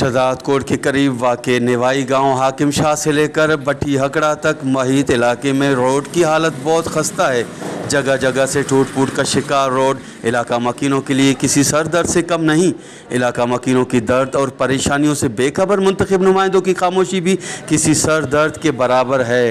शहजादकोट के करीब वाक़े नेवाई गांव हाकिम शाह से लेकर बट्टी हकड़ा तक महित इलाके में रोड की हालत बहुत खस्ता है। जगह जगह से टूट फूट का शिकार रोड इलाका मकीनों के लिए किसी सर दर्द से कम नहीं। इलाका मकीनों की दर्द और परेशानियों से बेखबर मुंतखब नुमाइंदों की खामोशी भी किसी सर दर्द के बराबर है।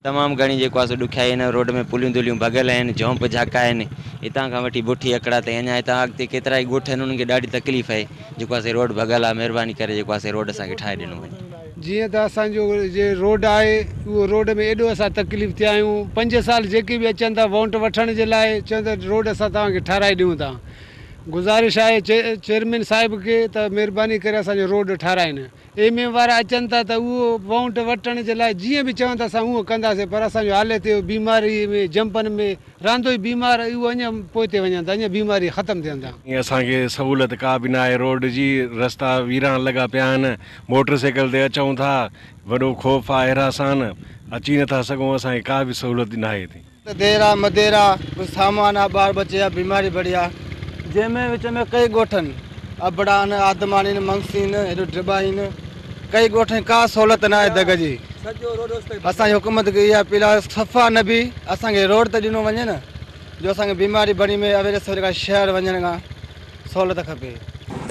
तमाम घणी जेको आहे ॾुखियाई आहिनि। रोड में पुलियूं दुलियूं भॻल आहिनि, झोंप झाका आहिनि। हितां खां वठी बुठी अकड़ा ताईं अञा हितां अॻिते केतिरा ई ॻोठ आहिनि, उन्हनि खे ॾाढी तकलीफ़ आहे। जेको आहे रोड भॻल आहे, महिरबानी करे जेको आहे रोड असांखे ठाहे ॾिनो वञे। जीअं त असांजो जे रोड आहे उहो रोड में एॾो असां तकलीफ़ थिया आहियूं। 5 साल जेके बि अचनि था वोट वठण जे लाइ चवनि था रोड असां तव्हांखे ठाराए ॾियूं था। गुज़ारिश आहे चेयरमैन साहिब खे त महिरबानी करे असांजो रोड ठाराइनि। एमए वारा अचनि था त उहो वोट वठण जे लाइ जीअं बि चवनि था असां उहो कंदासीं, पर असांजो हाले थियो बीमारी में जंपनि में रांदो ई बीमार उहो अञा पोइ ते वञनि था, अञा बीमारी ख़तमु थियनि था। असांखे सहूलियत का बि न आहे रोड जी। रस्ता वीरान लॻा पिया आहिनि। मोटरसाइकिल ते अचूं था, वॾो ख़ौफ़ आहे हिरासान, अची नथा सघूं। असांखे का बि सहूलियत न आहे हिते। देरा मदेरा कुछ सामान आहे, ॿार बचे आहे, बीमारी बड़ी आहे। जंहिंमें विच में कई ॻोठनि अबड़ा आहिनि, आदमान आहिनि, मंगसी आहिनि, हेॾो ड्रिबा आहिनि, कई ॻोठनि का सहूलियत न आहे दग जी। असांजी हुकूमत खे इहा अपील आहे सफ़ा न बि असांखे रोड त ॾिनो वञे न, जो असांखे बीमारी बड़ी में अवेरे सवेरे खां शहर वञण खां सहूलियत खपे।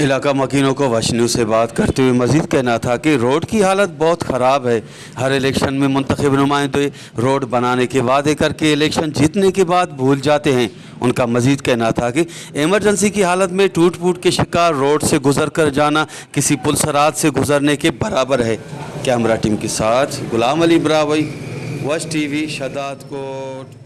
इलाका मकीनों को वश न्यूज़ से बात करते हुए मजीद कहना था कि रोड की हालत बहुत ख़राब है। हर इलेक्शन में मुंतखब नुमाइंदे रोड बनाने के वादे करके इलेक्शन जीतने के बाद भूल जाते हैं। उनका मजीद कहना था कि इमरजेंसी की हालत में टूट फूट के शिकार रोड से गुजर कर जाना किसी पुलसरात से गुजरने के बराबर है। कैमरा टीम के साथ गुलाम अली ब्रावई, वश टीवी, शहजादकोट।